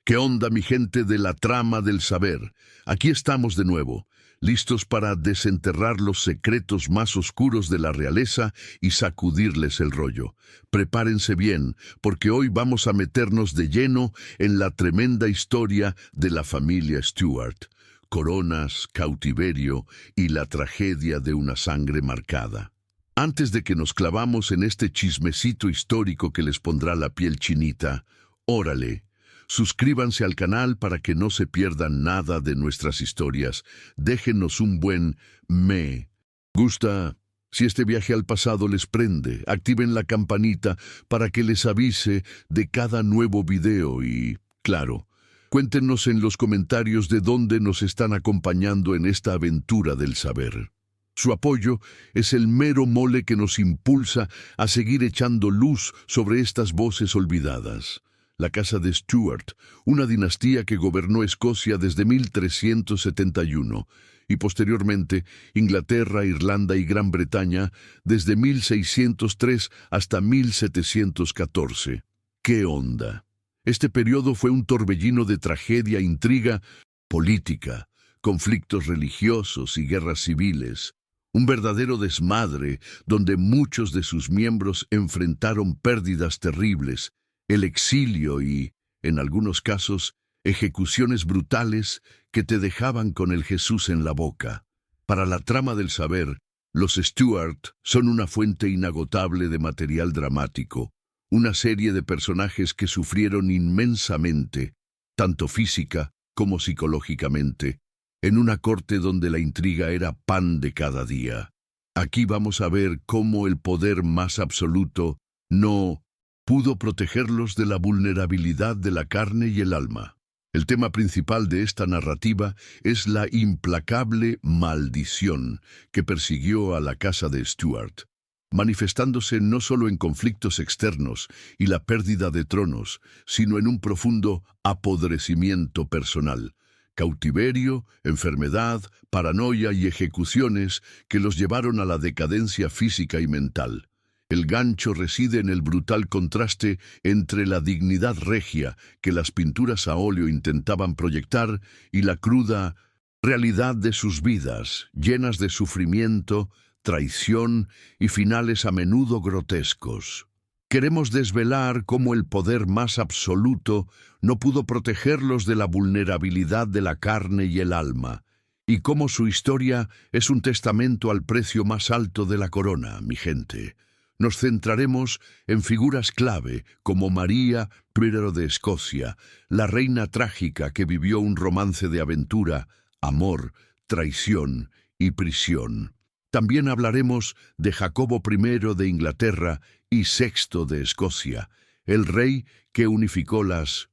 ¿Qué onda, mi gente de la trama del saber? Aquí estamos de nuevo, listos para desenterrar los secretos más oscuros de la realeza y sacudirles el rollo. Prepárense bien, porque hoy vamos a meternos de lleno en la tremenda historia de la familia Stuart. Coronas, cautiverio y la tragedia de una sangre marcada. Antes de que nos clavamos en este chismecito histórico que les pondrá la piel chinita, órale. Suscríbanse al canal para que no se pierdan nada de nuestras historias. Déjenos un buen me gusta. Si este viaje al pasado les prende, activen la campanita para que les avise de cada nuevo video y, claro, cuéntenos en los comentarios de dónde nos están acompañando en esta aventura del saber. Su apoyo es el mero mole que nos impulsa a seguir echando luz sobre estas voces olvidadas. La casa de Stuart, una dinastía que gobernó Escocia desde 1371 y posteriormente Inglaterra, Irlanda y Gran Bretaña desde 1603 hasta 1714. ¿Qué onda? Este periodo fue un torbellino de tragedia, intriga, política, conflictos religiosos y guerras civiles. Un verdadero desmadre donde muchos de sus miembros enfrentaron pérdidas terribles, el exilio y, en algunos casos, ejecuciones brutales que te dejaban con el Jesús en la boca. Para la trama del saber, los Stuart son una fuente inagotable de material dramático, una serie de personajes que sufrieron inmensamente, tanto física como psicológicamente, en una corte donde la intriga era pan de cada día. Aquí vamos a ver cómo el poder más absoluto no pudo protegerlos de la vulnerabilidad de la carne y el alma. El tema principal de esta narrativa es la implacable maldición que persiguió a la casa de Stuart, manifestándose no solo en conflictos externos y la pérdida de tronos, sino en un profundo apodrecimiento personal, cautiverio, enfermedad, paranoia y ejecuciones que los llevaron a la decadencia física y mental. El gancho reside en el brutal contraste entre la dignidad regia que las pinturas a óleo intentaban proyectar y la cruda realidad de sus vidas, llenas de sufrimiento, traición y finales a menudo grotescos. Queremos desvelar cómo el poder más absoluto no pudo protegerlos de la vulnerabilidad de la carne y el alma, y cómo su historia es un testamento al precio más alto de la corona, mi gente. Nos centraremos en figuras clave como María I de Escocia, la reina trágica que vivió un romance de aventura, amor, traición y prisión. También hablaremos de Jacobo I de Inglaterra y VI de Escocia, el rey que unificó las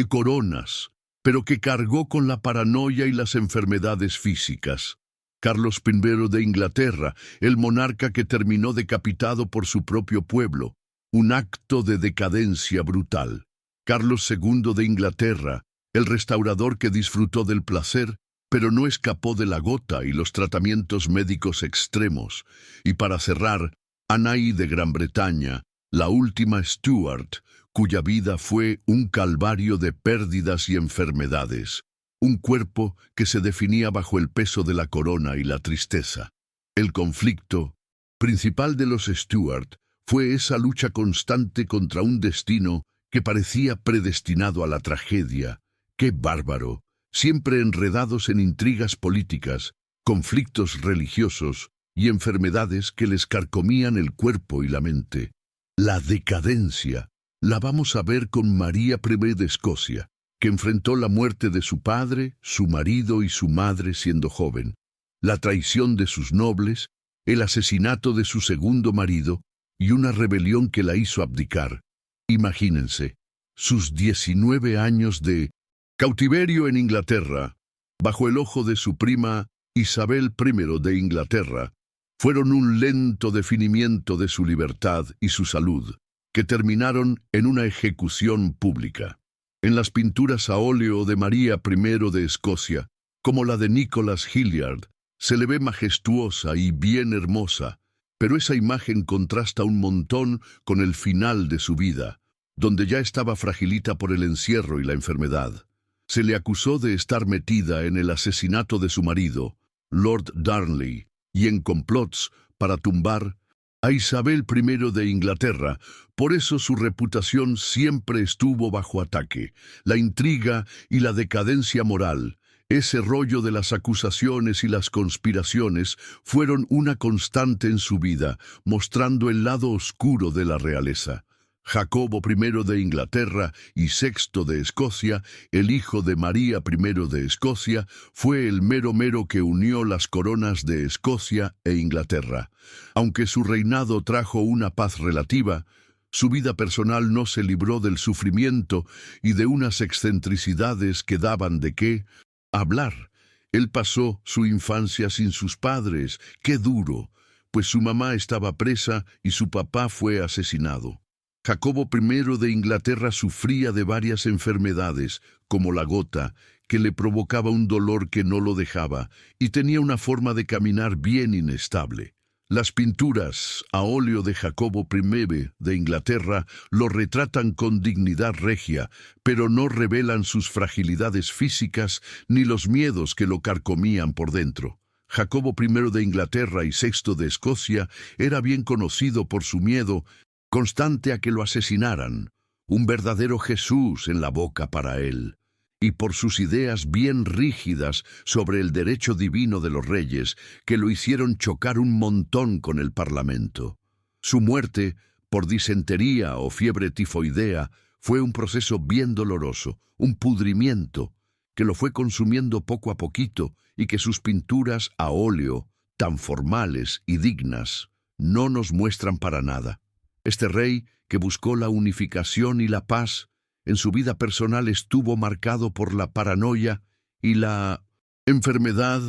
coronas, pero que cargó con la paranoia y las enfermedades físicas. Carlos I de Inglaterra, el monarca que terminó decapitado por su propio pueblo, un acto de decadencia brutal. Carlos II de Inglaterra, el restaurador que disfrutó del placer, pero no escapó de la gota y los tratamientos médicos extremos. Y para cerrar, Anne de Gran Bretaña, la última Stuart, cuya vida fue un calvario de pérdidas y enfermedades. Un cuerpo que se definía bajo el peso de la corona y la tristeza. El conflicto principal de los Stuart fue esa lucha constante contra un destino que parecía predestinado a la tragedia. ¡Qué bárbaro! Siempre enredados en intrigas políticas, conflictos religiosos y enfermedades que les carcomían el cuerpo y la mente. La decadencia la vamos a ver con María I de Escocia, que enfrentó la muerte de su padre, su marido y su madre siendo joven, la traición de sus nobles, el asesinato de su segundo marido y una rebelión que la hizo abdicar. Imagínense, sus 19 años de cautiverio en Inglaterra, bajo el ojo de su prima Isabel I de Inglaterra, fueron un lento definimiento de su libertad y su salud, que terminaron en una ejecución pública. En las pinturas a óleo de María I de Escocia, como la de Nicholas Hilliard, se le ve majestuosa y bien hermosa, pero esa imagen contrasta un montón con el final de su vida, donde ya estaba fragilita por el encierro y la enfermedad. Se le acusó de estar metida en el asesinato de su marido, Lord Darnley, y en complots para tumbar a Isabel I de Inglaterra. Por eso su reputación siempre estuvo bajo ataque. La intriga y la decadencia moral, ese rollo de las acusaciones y las conspiraciones, fueron una constante en su vida, mostrando el lado oscuro de la realeza. Jacobo I de Inglaterra y Sexto de Escocia, el hijo de María I de Escocia, fue el mero mero que unió las coronas de Escocia e Inglaterra. Aunque su reinado trajo una paz relativa, su vida personal no se libró del sufrimiento y de unas excentricidades que daban de qué hablar. Él pasó su infancia sin sus padres. ¡Qué duro! Pues su mamá estaba presa y su papá fue asesinado. Jacobo I de Inglaterra sufría de varias enfermedades, como la gota, que le provocaba un dolor que no lo dejaba, y tenía una forma de caminar bien inestable. Las pinturas a óleo de Jacobo I de Inglaterra lo retratan con dignidad regia, pero no revelan sus fragilidades físicas ni los miedos que lo carcomían por dentro. Jacobo I de Inglaterra y Sexto de Escocia era bien conocido por su miedo constante a que lo asesinaran, un verdadero Jesús en la boca para él, y por sus ideas bien rígidas sobre el derecho divino de los reyes, que lo hicieron chocar un montón con el Parlamento. Su muerte, por disentería o fiebre tifoidea, fue un proceso bien doloroso, un pudrimiento, que lo fue consumiendo poco a poquito y que sus pinturas a óleo, tan formales y dignas, no nos muestran para nada. Este rey, que buscó la unificación y la paz, en su vida personal estuvo marcado por la paranoia y la enfermedad,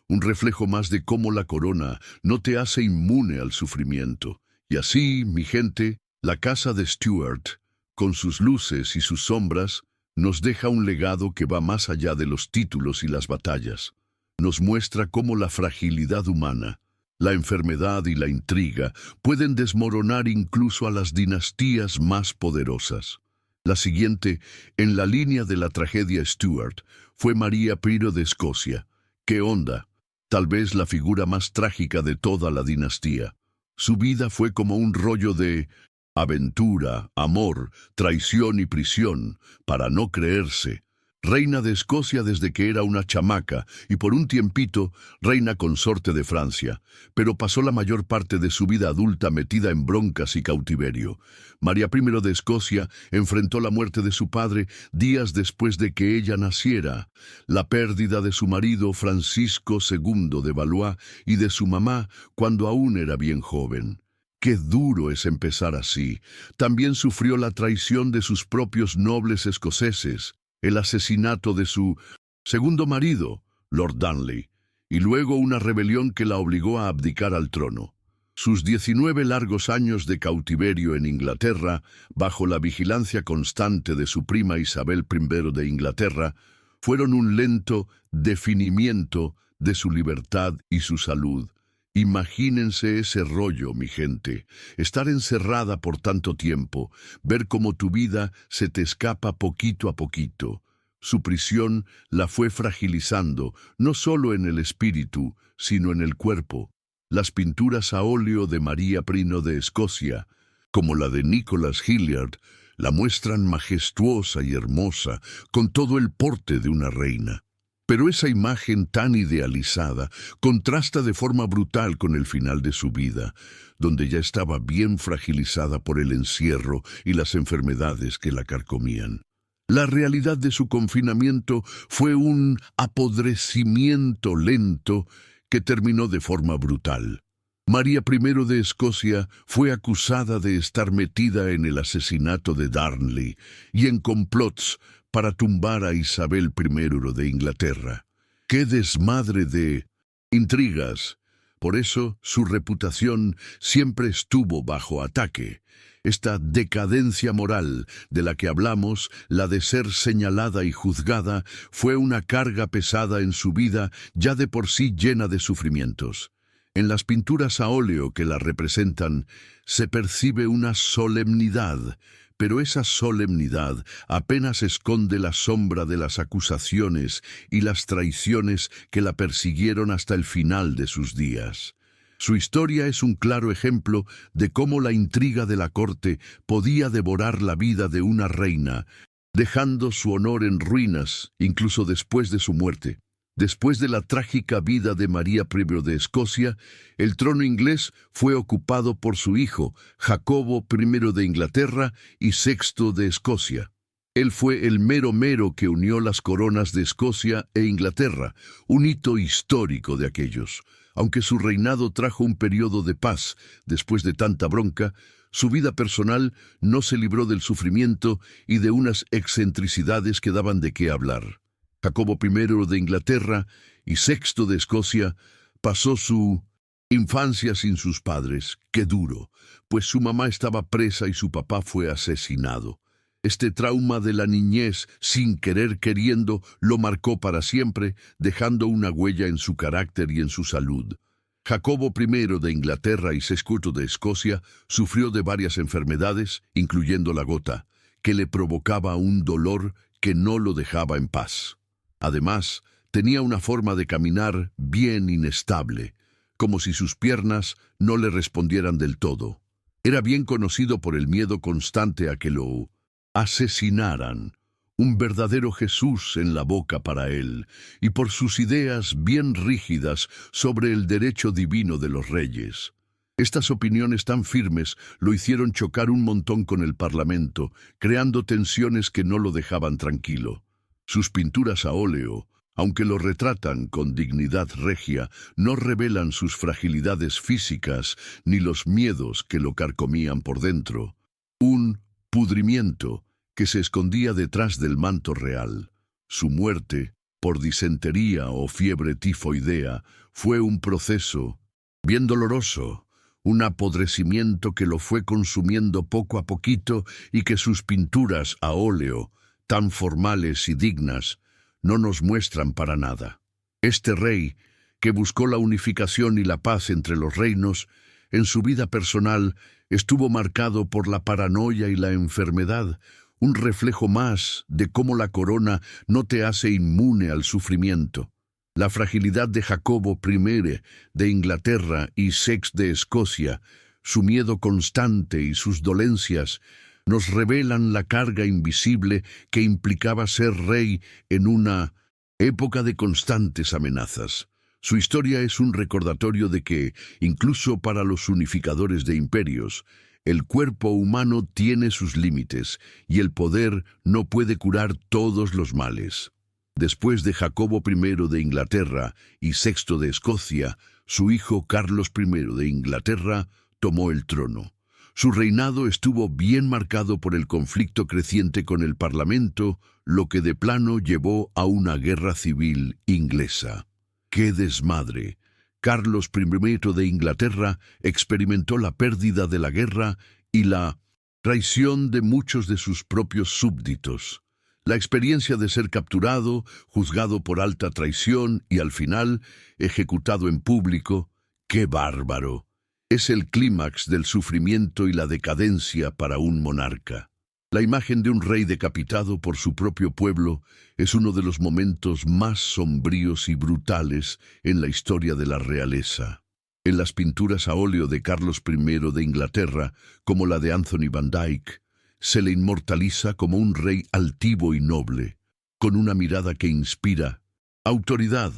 un reflejo más de cómo la corona no te hace inmune al sufrimiento. Y así, mi gente, la casa de Stuart, con sus luces y sus sombras, nos deja un legado que va más allá de los títulos y las batallas. Nos muestra cómo la fragilidad humana, la enfermedad y la intriga pueden desmoronar incluso a las dinastías más poderosas. La siguiente, en la línea de la tragedia Stuart, fue María I de Escocia. ¡Qué onda! Tal vez la figura más trágica de toda la dinastía. Su vida fue como un rollo de aventura, amor, traición y prisión, para no creerse. Reina de Escocia desde que era una chamaca y por un tiempito reina consorte de Francia, pero pasó la mayor parte de su vida adulta metida en broncas y cautiverio. María I de Escocia enfrentó la muerte de su padre días después de que ella naciera, la pérdida de su marido Francisco II de Valois y de su mamá cuando aún era bien joven. Qué duro es empezar así. También sufrió la traición de sus propios nobles escoceses, el asesinato de su segundo marido, Lord Darnley, y luego una rebelión que la obligó a abdicar al trono. Sus 19 largos años de cautiverio en Inglaterra, bajo la vigilancia constante de su prima Isabel I de Inglaterra, fueron un lento definimiento de su libertad y su salud. Imagínense ese rollo, mi gente, estar encerrada por tanto tiempo, ver cómo tu vida se te escapa poquito a poquito. Su prisión la fue fragilizando, no solo en el espíritu, sino en el cuerpo. Las pinturas a óleo de María I de Escocia, como la de Nicholas Hilliard, la muestran majestuosa y hermosa, con todo el porte de una reina. Pero esa imagen tan idealizada contrasta de forma brutal con el final de su vida, donde ya estaba bien fragilizada por el encierro y las enfermedades que la carcomían. La realidad de su confinamiento fue un apodrecimiento lento que terminó de forma brutal. María I de Escocia fue acusada de estar metida en el asesinato de Darnley y en complots para tumbar a Isabel I de Inglaterra. ¡Qué desmadre de intrigas! Por eso su reputación siempre estuvo bajo ataque. Esta decadencia moral de la que hablamos, la de ser señalada y juzgada, fue una carga pesada en su vida ya de por sí llena de sufrimientos. En las pinturas a óleo que la representan, se percibe una solemnidad, Pero esa solemnidad apenas esconde la sombra de las acusaciones y las traiciones que la persiguieron hasta el final de sus días. Su historia es un claro ejemplo de cómo la intriga de la corte podía devorar la vida de una reina, dejando su honor en ruinas incluso después de su muerte. Después de la trágica vida de María I de Escocia, el trono inglés fue ocupado por su hijo, Jacobo I de Inglaterra y VI de Escocia. Él fue el mero que unió las coronas de Escocia e Inglaterra, un hito histórico de aquellos. Aunque su reinado trajo un periodo de paz después de tanta bronca, su vida personal no se libró del sufrimiento y de unas excentricidades que daban de qué hablar. Jacobo I de Inglaterra y VI de Escocia pasó su infancia sin sus padres. ¡Qué duro! Pues su mamá estaba presa y su papá fue asesinado. Este trauma de la niñez, sin querer queriendo, lo marcó para siempre, dejando una huella en su carácter y en su salud. Jacobo I de Inglaterra y VI de Escocia sufrió de varias enfermedades, incluyendo la gota, que le provocaba un dolor que no lo dejaba en paz. Además, tenía una forma de caminar bien inestable, como si sus piernas no le respondieran del todo. Era bien conocido por el miedo constante a que lo asesinaran, un verdadero Jesús en la boca para él, y por sus ideas bien rígidas sobre el derecho divino de los reyes. Estas opiniones tan firmes lo hicieron chocar un montón con el Parlamento, creando tensiones que no lo dejaban tranquilo. Sus pinturas a óleo, aunque lo retratan con dignidad regia, no revelan sus fragilidades físicas ni los miedos que lo carcomían por dentro. Un pudrimiento que se escondía detrás del manto real. Su muerte, por disentería o fiebre tifoidea, fue un proceso bien doloroso, un apodrecimiento que lo fue consumiendo poco a poquito y que sus pinturas a óleo, tan formales y dignas, no nos muestran para nada. Este rey, que buscó la unificación y la paz entre los reinos, en su vida personal estuvo marcado por la paranoia y la enfermedad, un reflejo más de cómo la corona no te hace inmune al sufrimiento. La fragilidad de Jacobo I de Inglaterra y VI de Escocia, su miedo constante y sus dolencias, nos revelan la carga invisible que implicaba ser rey en una época de constantes amenazas. Su historia es un recordatorio de que, incluso para los unificadores de imperios, el cuerpo humano tiene sus límites y el poder no puede curar todos los males. Después de Jacobo I de Inglaterra y VI de Escocia, su hijo Carlos I de Inglaterra tomó el trono. Su reinado estuvo bien marcado por el conflicto creciente con el Parlamento, lo que de plano llevó a una guerra civil inglesa. ¡Qué desmadre! Carlos I de Inglaterra experimentó la pérdida de la guerra y la traición de muchos de sus propios súbditos. La experiencia de ser capturado, juzgado por alta traición y al final ejecutado en público, ¡qué bárbaro! Es el clímax del sufrimiento y la decadencia para un monarca. La imagen de un rey decapitado por su propio pueblo es uno de los momentos más sombríos y brutales en la historia de la realeza. En las pinturas a óleo de Carlos I de Inglaterra, como la de Anthony van Dyck, se le inmortaliza como un rey altivo y noble, con una mirada que inspira autoridad.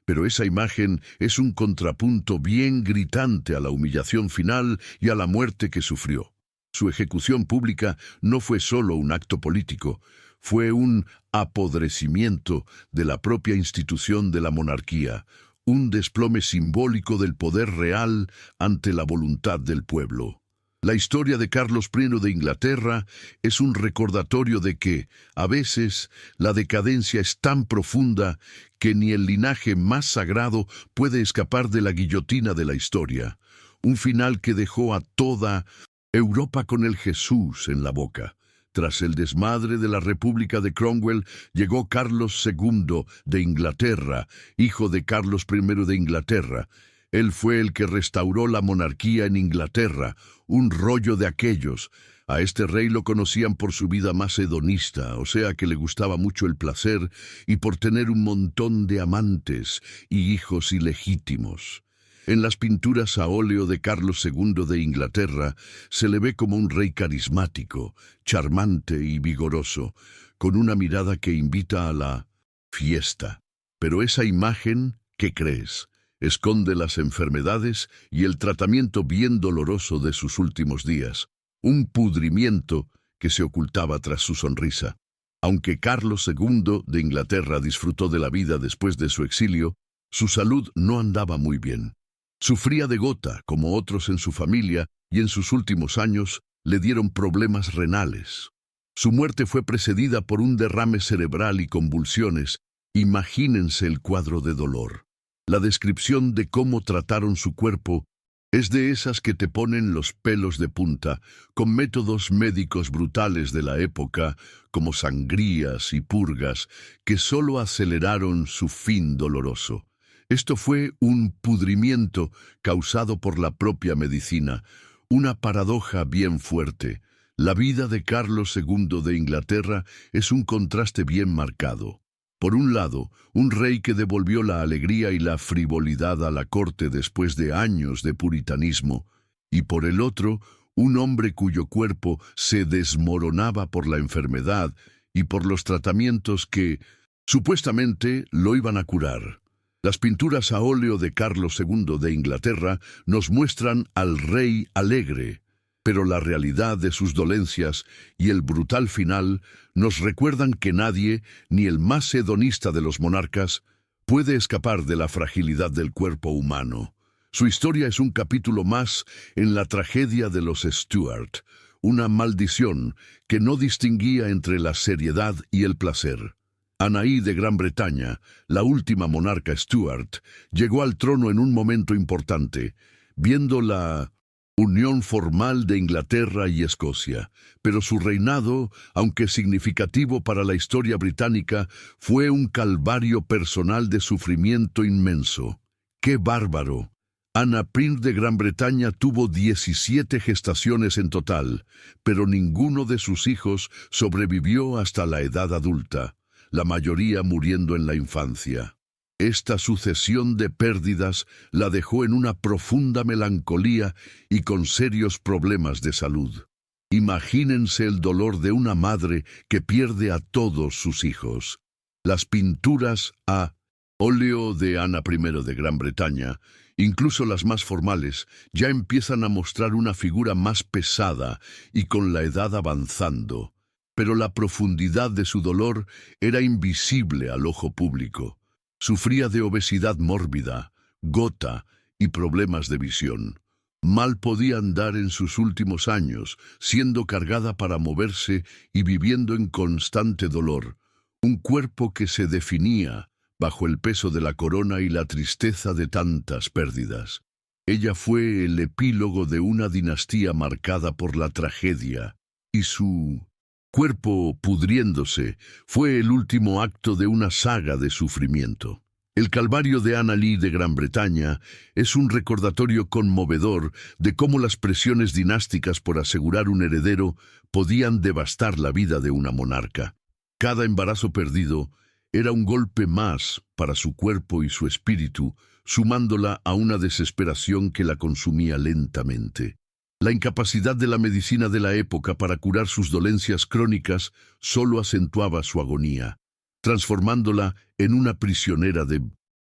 Pero esa imagen es un contrapunto bien gritante a la humillación final y a la muerte que sufrió. Su ejecución pública no fue solo un acto político, fue un apodrecimiento de la propia institución de la monarquía, un desplome simbólico del poder real ante la voluntad del pueblo. La historia de Carlos I de Inglaterra es un recordatorio de que, a veces, la decadencia es tan profunda que ni el linaje más sagrado puede escapar de la guillotina de la historia, un final que dejó a toda Europa con el Jesús en la boca. Tras el desmadre de la República de Cromwell, llegó Carlos II de Inglaterra, hijo de Carlos I de Inglaterra. Él fue el que restauró la monarquía en Inglaterra, un rollo de aquellos, A este rey lo conocían por su vida más hedonista, o sea que le gustaba mucho el placer y por tener un montón de amantes y hijos ilegítimos. En las pinturas a óleo de Carlos II de Inglaterra se le ve como un rey carismático, charmante y vigoroso, con una mirada que invita a la fiesta. Pero esa imagen, ¿qué crees? Esconde las enfermedades y el tratamiento bien doloroso de sus últimos días, un pudrimiento que se ocultaba tras su sonrisa. Aunque Carlos II de Inglaterra disfrutó de la vida después de su exilio, su salud no andaba muy bien. Sufría de gota, como otros en su familia, y en sus últimos años le dieron problemas renales. Su muerte fue precedida por un derrame cerebral y convulsiones. Imagínense el cuadro de dolor. La descripción de cómo trataron su cuerpo es de esas que te ponen los pelos de punta, con métodos médicos brutales de la época, como sangrías y purgas, que solo aceleraron su fin doloroso. Esto fue un pudrimiento causado por la propia medicina, una paradoja bien fuerte. La vida de Carlos II de Inglaterra es un contraste bien marcado. Por un lado, un rey que devolvió la alegría y la frivolidad a la corte después de años de puritanismo, y por el otro, un hombre cuyo cuerpo se desmoronaba por la enfermedad y por los tratamientos que, supuestamente, lo iban a curar. Las pinturas a óleo de Carlos II de Inglaterra nos muestran al rey alegre, pero la realidad de sus dolencias y el brutal final nos recuerdan que nadie, ni el más hedonista de los monarcas, puede escapar de la fragilidad del cuerpo humano. Su historia es un capítulo más en la tragedia de los Stuart, una maldición que no distinguía entre la seriedad y el placer. Anaí de Gran Bretaña, la última monarca Stuart, llegó al trono en un momento importante, viendo la unión formal de Inglaterra y Escocia, pero su reinado, aunque significativo para la historia británica, fue un calvario personal de sufrimiento inmenso. ¡Qué bárbaro! Ana Prince de Gran Bretaña tuvo 17 gestaciones en total, pero ninguno de sus hijos sobrevivió hasta la edad adulta, la mayoría muriendo en la infancia. Esta sucesión de pérdidas la dejó en una profunda melancolía y con serios problemas de salud. Imagínense el dolor de una madre que pierde a todos sus hijos. Las pinturas a óleo de Ana I de Gran Bretaña, incluso las más formales, ya empiezan a mostrar una figura más pesada y con la edad avanzando. Pero la profundidad de su dolor era invisible al ojo público. Sufría de obesidad mórbida, gota y problemas de visión. Mal podía andar en sus últimos años, siendo cargada para moverse y viviendo en constante dolor. Un cuerpo que se definía bajo el peso de la corona y la tristeza de tantas pérdidas. Ella fue el epílogo de una dinastía marcada por la tragedia, y su cuerpo pudriéndose fue el último acto de una saga de sufrimiento. El calvario de Anaí de Gran Bretaña es un recordatorio conmovedor de cómo las presiones dinásticas por asegurar un heredero podían devastar la vida de una monarca. Cada embarazo perdido era un golpe más para su cuerpo y su espíritu, sumándola a una desesperación que la consumía lentamente. La incapacidad de la medicina de la época para curar sus dolencias crónicas solo acentuaba su agonía, transformándola en una prisionera de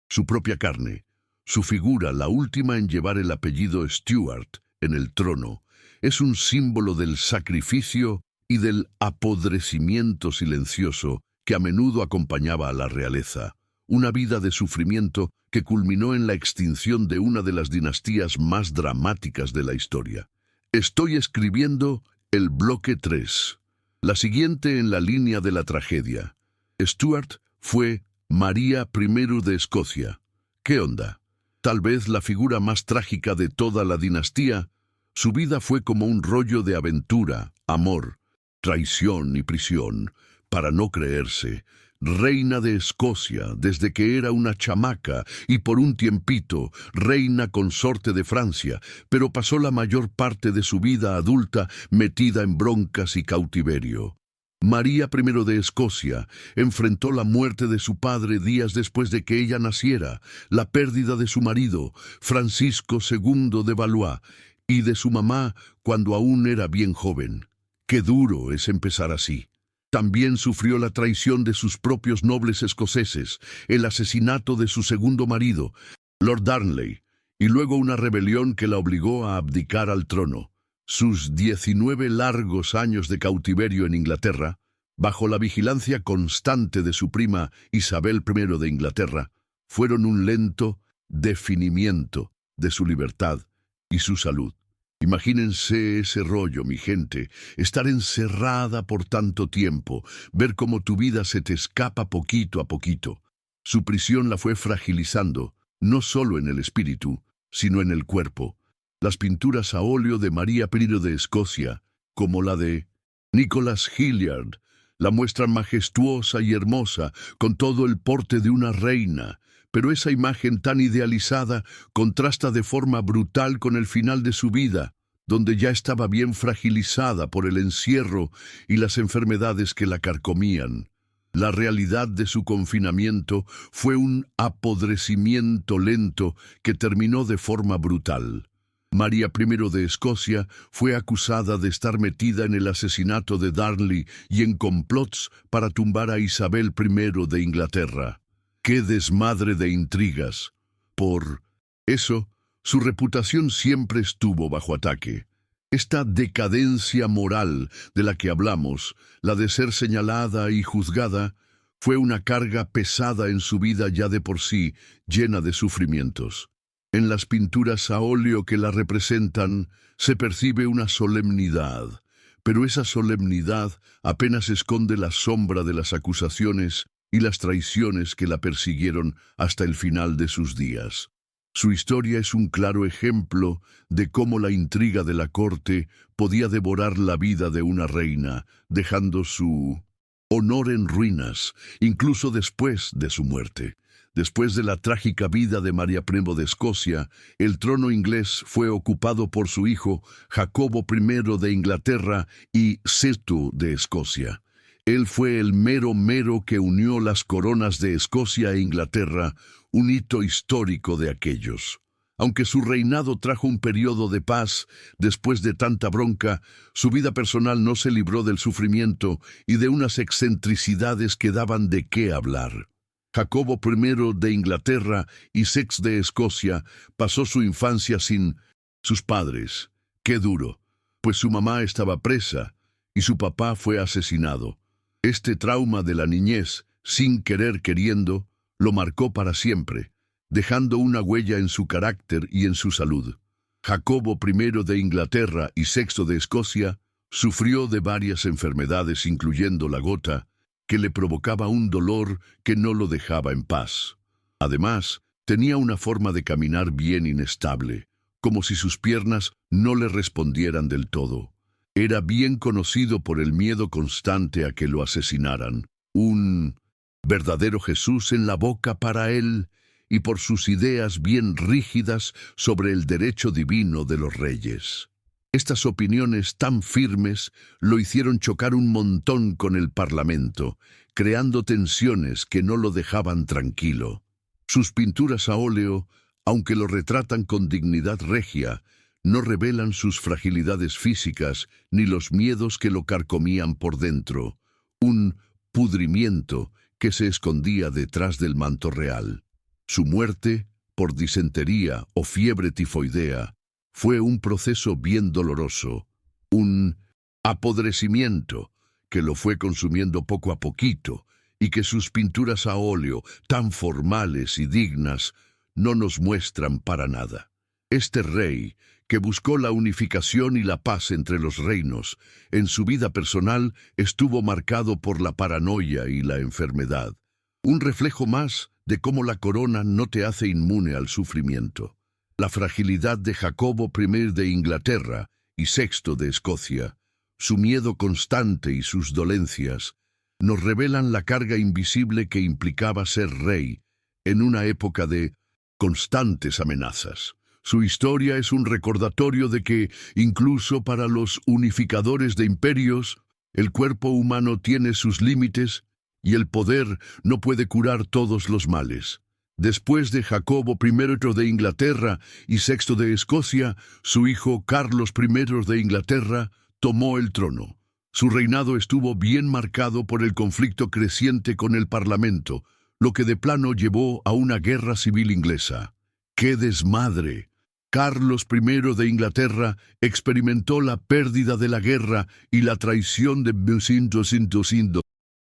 su propia carne. Su figura, la última en llevar el apellido Stuart en el trono, es un símbolo del sacrificio y del apodrecimiento silencioso que a menudo acompañaba a la realeza. Una vida de sufrimiento que culminó en la extinción de una de las dinastías más dramáticas de la historia. Estoy escribiendo el bloque 3, la siguiente en la línea de la tragedia. Stuart fue María I de Escocia. ¿Qué onda? Tal vez la figura más trágica de toda la dinastía. Su vida fue como un rollo de aventura, amor, traición y prisión. Para no creerse, reina de Escocia desde que era una chamaca y por un tiempito reina consorte de Francia, pero pasó la mayor parte de su vida adulta metida en broncas y cautiverio. María I de Escocia enfrentó la muerte de su padre días después de que ella naciera, la pérdida de su marido, Francisco II de Valois, y de su mamá cuando aún era bien joven. Qué duro es empezar así. También sufrió la traición de sus propios nobles escoceses, el asesinato de su segundo marido, Lord Darnley, y luego una rebelión que la obligó a abdicar al trono. Sus 19 largos años de cautiverio en Inglaterra, bajo la vigilancia constante de su prima Isabel I de Inglaterra, fueron un lento definimiento de su libertad y su salud. Imagínense ese rollo, mi gente, estar encerrada por tanto tiempo, ver cómo tu vida se te escapa poquito a poquito. Su prisión la fue fragilizando, no solo en el espíritu, sino en el cuerpo. Las pinturas a óleo de María I de Escocia, como la de Nicholas Hilliard, la muestran majestuosa y hermosa, con todo el porte de una reina, pero esa imagen tan idealizada contrasta de forma brutal con el final de su vida, donde ya estaba bien fragilizada por el encierro y las enfermedades que la carcomían. La realidad de su confinamiento fue un apodrecimiento lento que terminó de forma brutal. María I de Escocia fue acusada de estar metida en el asesinato de Darnley y en complots para tumbar a Isabel I de Inglaterra. ¡Qué desmadre de intrigas! Por eso, su reputación siempre estuvo bajo ataque. Esta decadencia moral de la que hablamos, la de ser señalada y juzgada, fue una carga pesada en su vida ya de por sí, llena de sufrimientos. En las pinturas a óleo que la representan, se percibe una solemnidad, pero esa solemnidad apenas esconde la sombra de las acusaciones y las traiciones que la persiguieron hasta el final de sus días. Su historia es un claro ejemplo de cómo la intriga de la corte podía devorar la vida de una reina, dejando su honor en ruinas, incluso después de su muerte. Después de la trágica vida de María I de Escocia, el trono inglés fue ocupado por su hijo Jacobo I de Inglaterra y Seto de Escocia. Él fue el mero que unió las coronas de Escocia e Inglaterra, un hito histórico de aquellos. Aunque su reinado trajo un periodo de paz, después de tanta bronca, su vida personal no se libró del sufrimiento y de unas excentricidades que daban de qué hablar. Jacobo I de Inglaterra y Sex de Escocia pasó su infancia sin sus padres. ¡Qué duro! Pues su mamá estaba presa y su papá fue asesinado. Este trauma de la niñez, sin querer queriendo, lo marcó para siempre, dejando una huella en su carácter y en su salud. Jacobo I de Inglaterra y Sexto de Escocia sufrió de varias enfermedades, incluyendo la gota, que le provocaba un dolor que no lo dejaba en paz. Además, tenía una forma de caminar bien inestable, como si sus piernas no le respondieran del todo. Era bien conocido por el miedo constante a que lo asesinaran, un verdadero Jesús en la boca para él, y por sus ideas bien rígidas sobre el derecho divino de los reyes. Estas opiniones tan firmes lo hicieron chocar un montón con el Parlamento, creando tensiones que no lo dejaban tranquilo. Sus pinturas a óleo, aunque lo retratan con dignidad regia, no revelan sus fragilidades físicas ni los miedos que lo carcomían por dentro, un pudrimiento que se escondía detrás del manto real. Su muerte, por disentería o fiebre tifoidea, fue un proceso bien doloroso, un apodrecimiento que lo fue consumiendo poco a poquito y que sus pinturas a óleo, tan formales y dignas, no nos muestran para nada. Este rey, que buscó la unificación y la paz entre los reinos, en su vida personal estuvo marcado por la paranoia y la enfermedad. Un reflejo más de cómo la corona no te hace inmune al sufrimiento. La fragilidad de Jacobo I de Inglaterra y Sexto de Escocia, su miedo constante y sus dolencias, nos revelan la carga invisible que implicaba ser rey en una época de constantes amenazas. Su historia es un recordatorio de que, incluso para los unificadores de imperios, el cuerpo humano tiene sus límites y el poder no puede curar todos los males. Después de Jacobo I de Inglaterra y Sexto de Escocia, su hijo Carlos I de Inglaterra tomó el trono. Su reinado estuvo bien marcado por el conflicto creciente con el Parlamento, lo que de plano llevó a una guerra civil inglesa. ¡Qué desmadre! Carlos I de Inglaterra experimentó la pérdida de la guerra y la traición de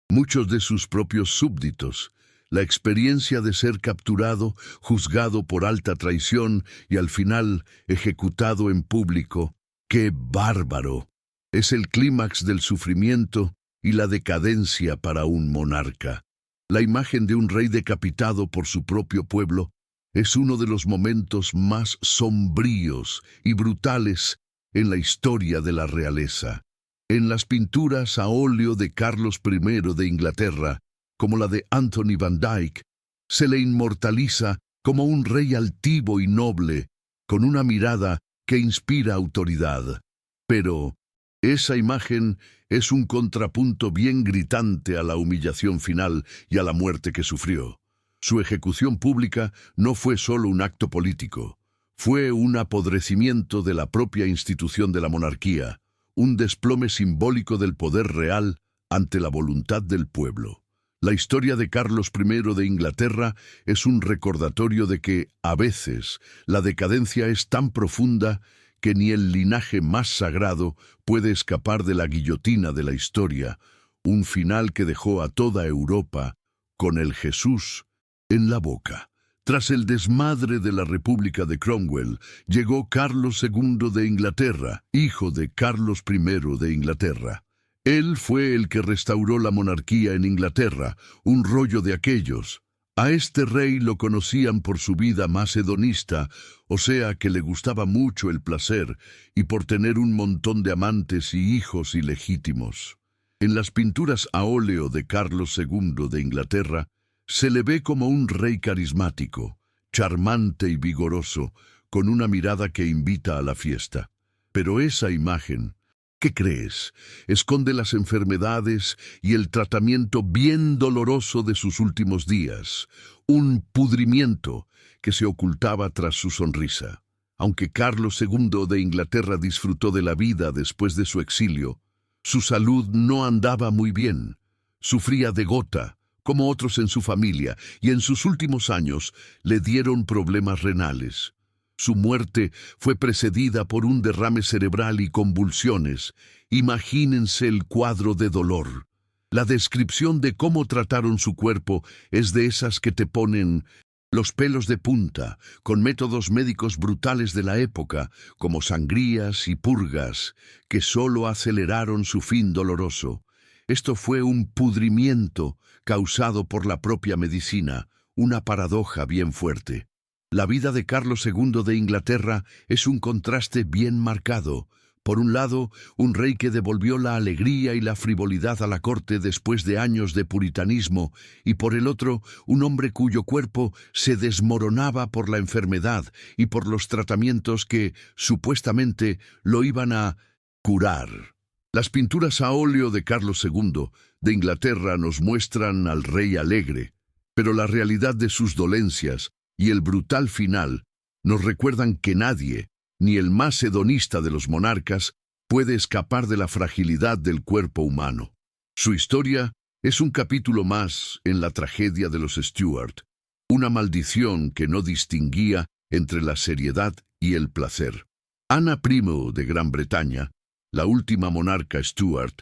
muchos de sus propios súbditos. La experiencia de ser capturado, juzgado por alta traición y al final ejecutado en público. ¡Qué bárbaro! Es el clímax del sufrimiento y la decadencia para un monarca. La imagen de un rey decapitado por su propio pueblo es uno de los momentos más sombríos y brutales en la historia de la realeza. En las pinturas a óleo de Carlos I de Inglaterra, como la de Anthony van Dyck, se le inmortaliza como un rey altivo y noble, con una mirada que inspira autoridad. Pero esa imagen es un contrapunto bien gritante a la humillación final y a la muerte que sufrió. Su ejecución pública no fue solo un acto político, fue un apodrecimiento de la propia institución de la monarquía, un desplome simbólico del poder real ante la voluntad del pueblo. La historia de Carlos I de Inglaterra es un recordatorio de que, a veces, la decadencia es tan profunda que ni el linaje más sagrado puede escapar de la guillotina de la historia, un final que dejó a toda Europa con el Jesús en la boca. Tras el desmadre de la República de Cromwell, llegó Carlos II de Inglaterra, hijo de Carlos I de Inglaterra. Él fue el que restauró la monarquía en Inglaterra, un rollo de aquellos. A este rey lo conocían por su vida más hedonista, o sea que le gustaba mucho el placer, y por tener un montón de amantes y hijos ilegítimos. En las pinturas a óleo de Carlos II de Inglaterra, se le ve como un rey carismático, charmante y vigoroso, con una mirada que invita a la fiesta. Pero esa imagen, ¿qué crees? Esconde las enfermedades y el tratamiento bien doloroso de sus últimos días, un pudrimiento que se ocultaba tras su sonrisa. Aunque Carlos II de Inglaterra disfrutó de la vida después de su exilio, su salud no andaba muy bien. Sufría de gota, como otros en su familia, y en sus últimos años le dieron problemas renales. Su muerte fue precedida por un derrame cerebral y convulsiones. Imagínense el cuadro de dolor. La descripción de cómo trataron su cuerpo es de esas que te ponen los pelos de punta, con métodos médicos brutales de la época, como sangrías y purgas, que solo aceleraron su fin doloroso. Esto fue un pudrimiento causado por la propia medicina, una paradoja bien fuerte. La vida de Carlos II de Inglaterra es un contraste bien marcado. Por un lado, un rey que devolvió la alegría y la frivolidad a la corte después de años de puritanismo, y por el otro, un hombre cuyo cuerpo se desmoronaba por la enfermedad y por los tratamientos que, supuestamente, lo iban a curar. Las pinturas a óleo de Carlos II de Inglaterra nos muestran al rey alegre, pero la realidad de sus dolencias y el brutal final nos recuerdan que nadie, ni el más hedonista de los monarcas, puede escapar de la fragilidad del cuerpo humano. Su historia es un capítulo más en la tragedia de los Stuart, una maldición que no distinguía entre la seriedad y el placer. Ana I de Gran Bretaña, la última monarca Stuart,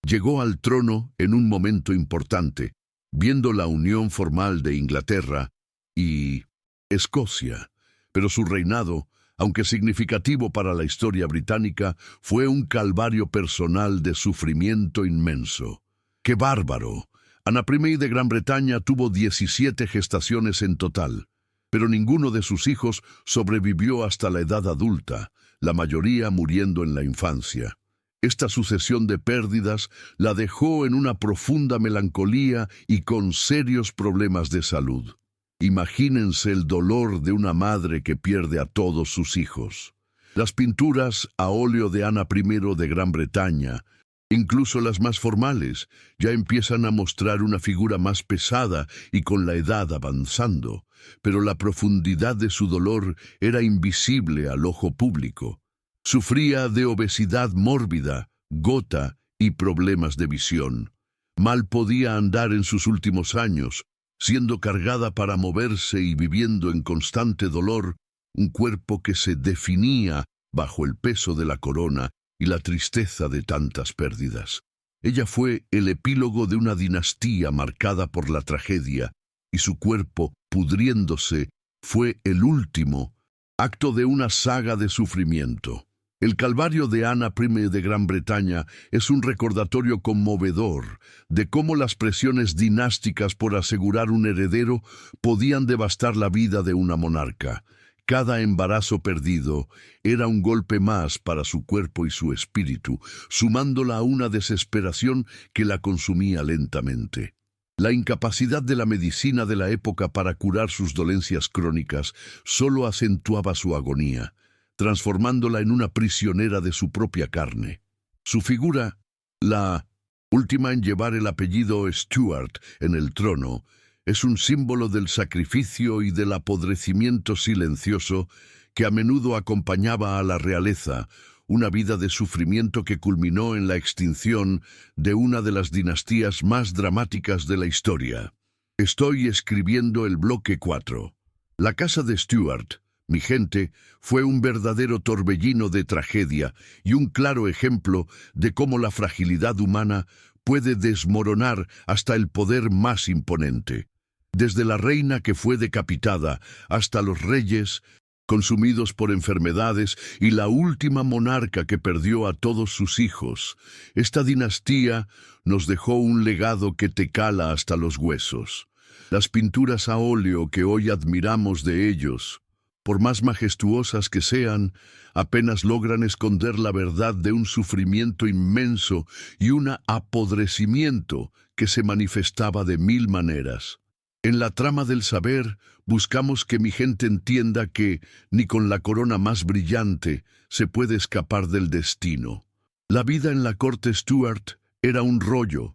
llegó al trono en un momento importante, viendo la unión formal de Inglaterra y Escocia, pero su reinado, aunque significativo para la historia británica, fue un calvario personal de sufrimiento inmenso. ¡Qué bárbaro! Ana I de Gran Bretaña tuvo 17 gestaciones en total, pero ninguno de sus hijos sobrevivió hasta la edad adulta, la mayoría muriendo en la infancia. Esta sucesión de pérdidas la dejó en una profunda melancolía y con serios problemas de salud. Imagínense el dolor de una madre que pierde a todos sus hijos. Las pinturas a óleo de Ana I de Gran Bretaña, incluso las más formales, ya empiezan a mostrar una figura más pesada y con la edad avanzando, pero la profundidad de su dolor era invisible al ojo público. Sufría de obesidad mórbida, gota y problemas de visión. Mal podía andar en sus últimos años, siendo cargada para moverse y viviendo en constante dolor, un cuerpo que se definía bajo el peso de la corona y la tristeza de tantas pérdidas. Ella fue el epílogo de una dinastía marcada por la tragedia, y su cuerpo, pudriéndose, fue el último acto de una saga de sufrimiento. El calvario de Ana I de Gran Bretaña es un recordatorio conmovedor de cómo las presiones dinásticas por asegurar un heredero podían devastar la vida de una monarca. Cada embarazo perdido era un golpe más para su cuerpo y su espíritu, sumándola a una desesperación que la consumía lentamente. La incapacidad de la medicina de la época para curar sus dolencias crónicas solo acentuaba su agonía, transformándola en una prisionera de su propia carne. Su figura, la última en llevar el apellido Stuart en el trono, es un símbolo del sacrificio y del apodrecimiento silencioso que a menudo acompañaba a la realeza, una vida de sufrimiento que culminó en la extinción de una de las dinastías más dramáticas de la historia. Estoy escribiendo el bloque 4. La casa de Stuart, mi gente, fue un verdadero torbellino de tragedia y un claro ejemplo de cómo la fragilidad humana puede desmoronar hasta el poder más imponente. Desde la reina que fue decapitada hasta los reyes consumidos por enfermedades y la última monarca que perdió a todos sus hijos, esta dinastía nos dejó un legado que te cala hasta los huesos. Las pinturas a óleo que hoy admiramos de ellos, por más majestuosas que sean, apenas logran esconder la verdad de un sufrimiento inmenso y un apodrecimiento que se manifestaba de mil maneras. En la trama del saber, buscamos que mi gente entienda que, ni con la corona más brillante, se puede escapar del destino. La vida en la corte Stuart era un rollo,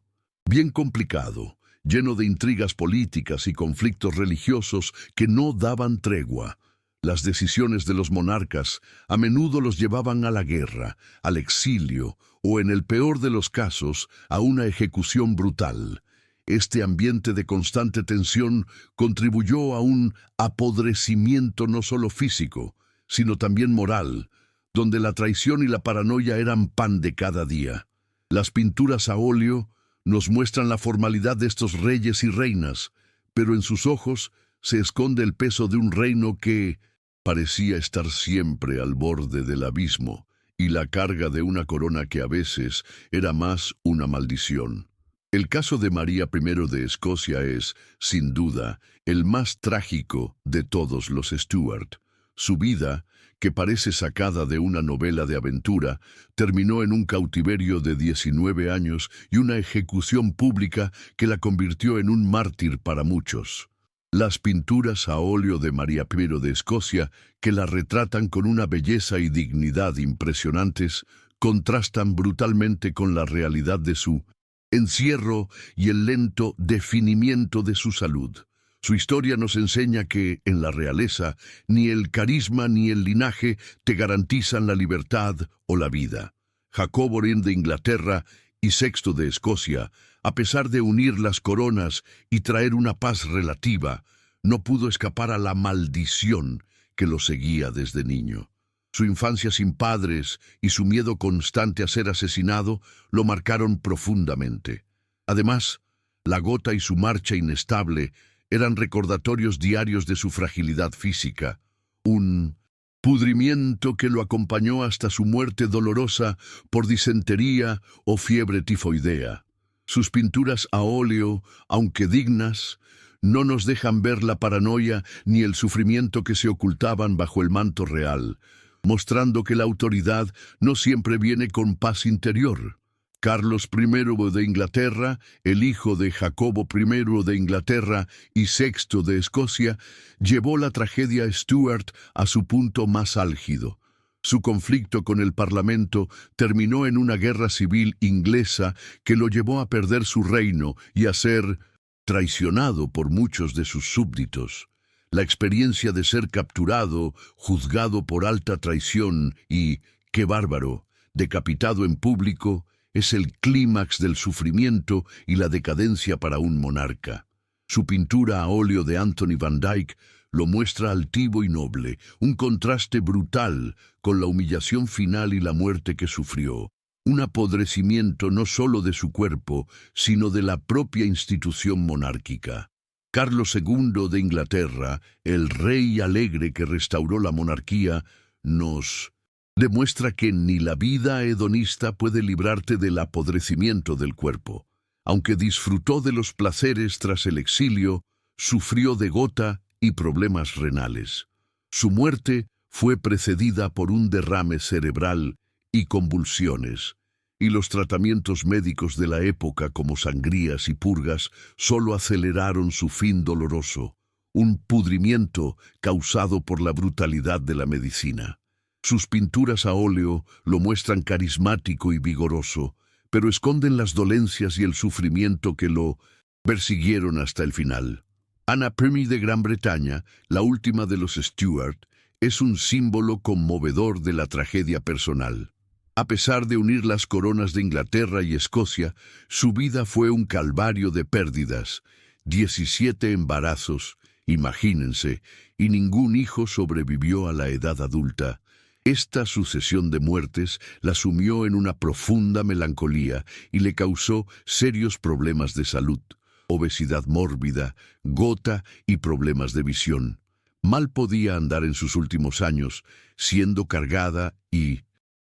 bien complicado, lleno de intrigas políticas y conflictos religiosos que no daban tregua. Las decisiones de los monarcas a menudo los llevaban a la guerra, al exilio o, en el peor de los casos, a una ejecución brutal. Este ambiente de constante tensión contribuyó a un apodrecimiento no solo físico, sino también moral, donde la traición y la paranoia eran pan de cada día. Las pinturas a óleo nos muestran la formalidad de estos reyes y reinas, pero en sus ojos se esconde el peso de un reino que parecía estar siempre al borde del abismo, y la carga de una corona que a veces era más una maldición. El caso de María I de Escocia es, sin duda, el más trágico de todos los Stuart. Su vida, que parece sacada de una novela de aventura, terminó en un cautiverio de 19 años y una ejecución pública que la convirtió en un mártir para muchos. Las pinturas a óleo de María I de Escocia, que la retratan con una belleza y dignidad impresionantes, contrastan brutalmente con la realidad de su encierro y el lento definimiento de su salud. Su historia nos enseña que, en la realeza, ni el carisma ni el linaje te garantizan la libertad o la vida. Jacobo I de Inglaterra y Sexto de Escocia, a pesar de unir las coronas y traer una paz relativa, no pudo escapar a la maldición que lo seguía desde niño. Su infancia sin padres y su miedo constante a ser asesinado lo marcaron profundamente. Además, la gota y su marcha inestable eran recordatorios diarios de su fragilidad física, un pudrimiento que lo acompañó hasta su muerte dolorosa por disentería o fiebre tifoidea. Sus pinturas a óleo, aunque dignas, no nos dejan ver la paranoia ni el sufrimiento que se ocultaban bajo el manto real. mostrando que la autoridad no siempre viene con paz interior. Carlos I de Inglaterra, el hijo de Jacobo I de Inglaterra y VI de Escocia, llevó la tragedia Stuart a su punto más álgido. Su conflicto con el Parlamento terminó en una guerra civil inglesa que lo llevó a perder su reino y a ser traicionado por muchos de sus súbditos. La experiencia de ser capturado, juzgado por alta traición y, ¡qué bárbaro!, decapitado en público, es el clímax del sufrimiento y la decadencia para un monarca. Su pintura a óleo de Anthony van Dyck lo muestra altivo y noble, un contraste brutal con la humillación final y la muerte que sufrió. Un apodrecimiento no solo de su cuerpo, sino de la propia institución monárquica. Carlos II de Inglaterra, el rey alegre que restauró la monarquía, nos demuestra que ni la vida hedonista puede librarte del apodrecimiento del cuerpo. Aunque disfrutó de los placeres tras el exilio, sufrió de gota y problemas renales. Su muerte fue precedida por un derrame cerebral y convulsiones, y los tratamientos médicos de la época como sangrías y purgas solo aceleraron su fin doloroso, un pudrimiento causado por la brutalidad de la medicina. Sus pinturas a óleo lo muestran carismático y vigoroso, pero esconden las dolencias y el sufrimiento que lo persiguieron hasta el final. Ana I de Gran Bretaña, la última de los Stuart, es un símbolo conmovedor de la tragedia personal. A pesar de unir las coronas de Inglaterra y Escocia, su vida fue un calvario de pérdidas, 17 embarazos, imagínense, y ningún hijo sobrevivió a la edad adulta. Esta sucesión de muertes la sumió en una profunda melancolía y le causó serios problemas de salud, obesidad mórbida, gota y problemas de visión. Mal podía andar en sus últimos años, siendo cargada y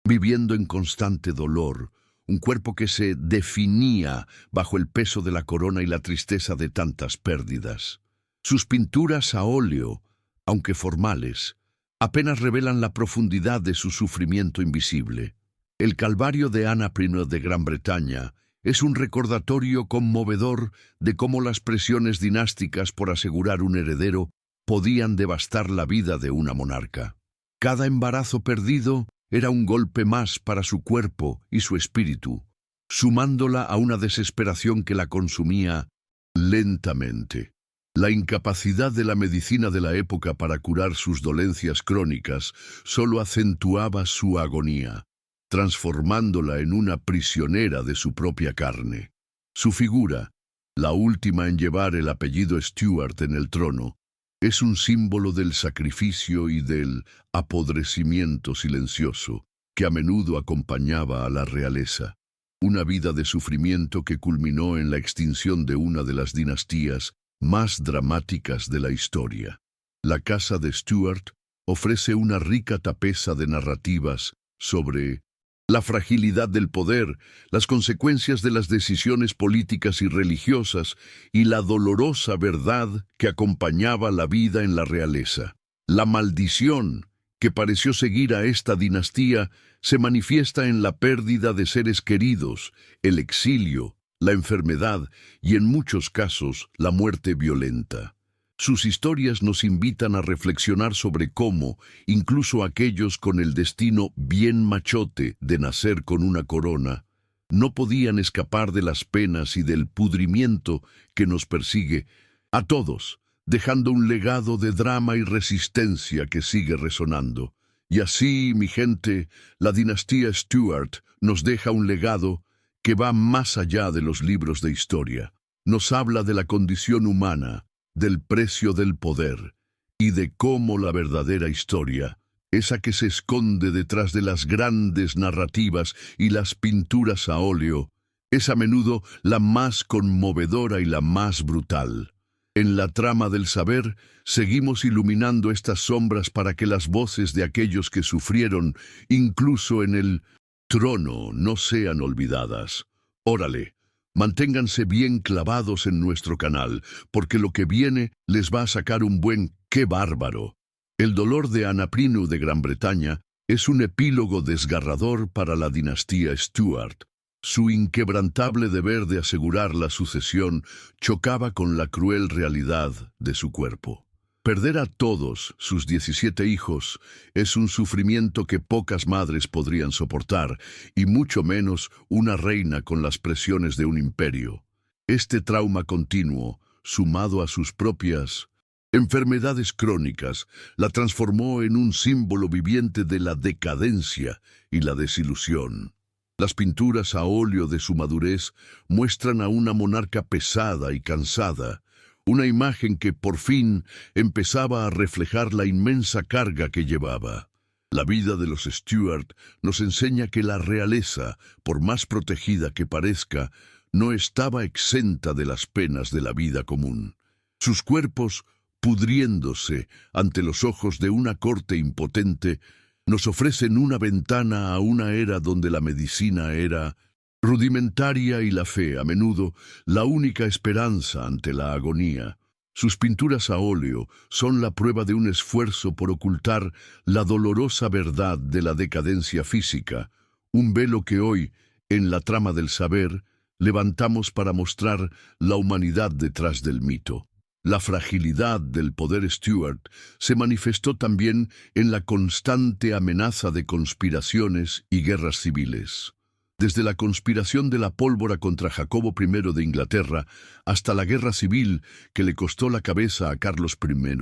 viviendo en constante dolor, un cuerpo que se definía bajo el peso de la corona y la tristeza de tantas pérdidas. Sus pinturas a óleo, aunque formales, apenas revelan la profundidad de su sufrimiento invisible. El Calvario de Ana I de Gran Bretaña es un recordatorio conmovedor de cómo las presiones dinásticas por asegurar un heredero podían devastar la vida de una monarca. Cada embarazo perdido era un golpe más para su cuerpo y su espíritu, sumándola a una desesperación que la consumía lentamente. La incapacidad de la medicina de la época para curar sus dolencias crónicas solo acentuaba su agonía, transformándola en una prisionera de su propia carne. Su figura, la última en llevar el apellido Stuart en el trono, es un símbolo del sacrificio y del apodrecimiento silencioso que a menudo acompañaba a la realeza. Una vida de sufrimiento que culminó en la extinción de una de las dinastías más dramáticas de la historia. La Casa de Stuart ofrece una rica tapeza de narrativas sobre la fragilidad del poder, las consecuencias de las decisiones políticas y religiosas y la dolorosa verdad que acompañaba la vida en la realeza. La maldición que pareció seguir a esta dinastía se manifiesta en la pérdida de seres queridos, el exilio, la enfermedad y, en muchos casos, la muerte violenta. Sus historias nos invitan a reflexionar sobre cómo, incluso aquellos con el destino bien machote de nacer con una corona, no podían escapar de las penas y del pudrimiento que nos persigue a todos, dejando un legado de drama y resistencia que sigue resonando. Y así, mi gente, la dinastía Stuart nos deja un legado que va más allá de los libros de historia. Nos habla de la condición humana, del precio del poder y de cómo la verdadera historia, esa que se esconde detrás de las grandes narrativas y las pinturas a óleo, es a menudo la más conmovedora y la más brutal. En la trama del saber, seguimos iluminando estas sombras para que las voces de aquellos que sufrieron, incluso en el trono, no sean olvidadas. Órale. Manténganse bien clavados en nuestro canal, porque lo que viene les va a sacar un buen ¡qué bárbaro! El dolor de Ana I de Gran Bretaña Es un epílogo desgarrador para la dinastía Stuart. Su inquebrantable deber de asegurar la sucesión chocaba con la cruel realidad de su cuerpo. Perder a todos sus 17 hijos es un sufrimiento que pocas madres podrían soportar, y mucho menos una reina con las presiones de un imperio. Este trauma continuo, sumado a sus propias enfermedades crónicas, la transformó en un símbolo viviente de la decadencia y la desilusión. Las pinturas a óleo de su madurez muestran a una monarca pesada y cansada, una imagen que por fin empezaba a reflejar la inmensa carga que llevaba. La vida de los Stuart nos enseña que la realeza, por más protegida que parezca, no estaba exenta de las penas de la vida común. Sus cuerpos, pudriéndose ante los ojos de una corte impotente, nos ofrecen una ventana a una era donde la medicina era rudimentaria y la fe, a menudo, la única esperanza ante la agonía. Sus pinturas a óleo son la prueba de un esfuerzo por ocultar la dolorosa verdad de la decadencia física, un velo que hoy, en la trama del saber, levantamos para mostrar la humanidad detrás del mito. La fragilidad del poder Stuart se manifestó también en la constante amenaza de conspiraciones y guerras civiles. Desde la conspiración de la pólvora contra Jacobo I de Inglaterra hasta la guerra civil que le costó la cabeza a Carlos I.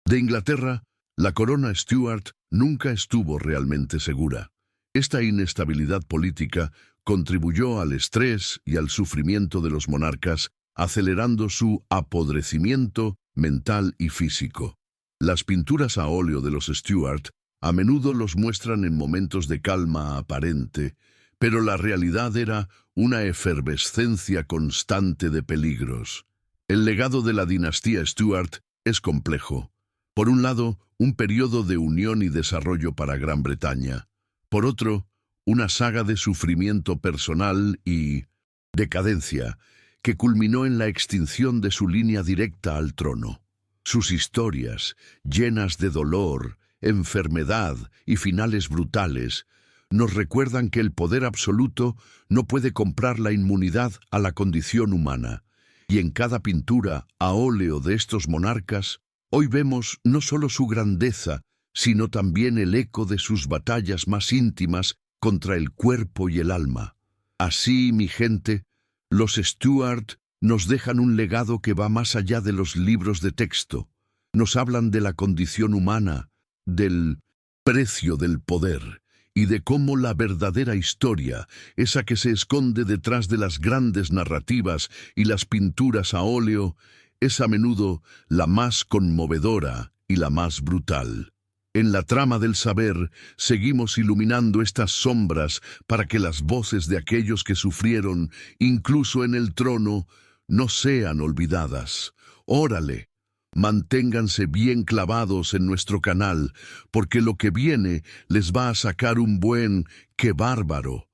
De Inglaterra, la corona Stuart nunca estuvo realmente segura. Esta inestabilidad política contribuyó al estrés y al sufrimiento de los monarcas, acelerando su apodrecimiento mental y físico. Las pinturas a óleo de los Stuart a menudo los muestran en momentos de calma aparente, pero la realidad era una efervescencia constante de peligros. El legado de la dinastía Stuart es complejo. Por un lado, un periodo de unión y desarrollo para Gran Bretaña. Por otro, una saga de sufrimiento personal y decadencia que culminó en la extinción de su línea directa al trono. Sus historias, llenas de dolor, enfermedad y finales brutales, nos recuerdan que el poder absoluto no puede comprar la inmunidad a la condición humana. Y en cada pintura a óleo de estos monarcas, hoy vemos no solo su grandeza, sino también el eco de sus batallas más íntimas contra el cuerpo y el alma. Así, mi gente, los Stuart nos dejan un legado que va más allá de los libros de texto. Nos hablan de la condición humana, del precio del poder y de cómo la verdadera historia, esa que se esconde detrás de las grandes narrativas y las pinturas a óleo, es a menudo la más conmovedora y la más brutal. En la trama del saber, seguimos iluminando estas sombras para que las voces de aquellos que sufrieron, incluso en el trono, no sean olvidadas. Órale, manténganse bien clavados en nuestro canal, porque lo que viene les va a sacar un buen ¡qué bárbaro!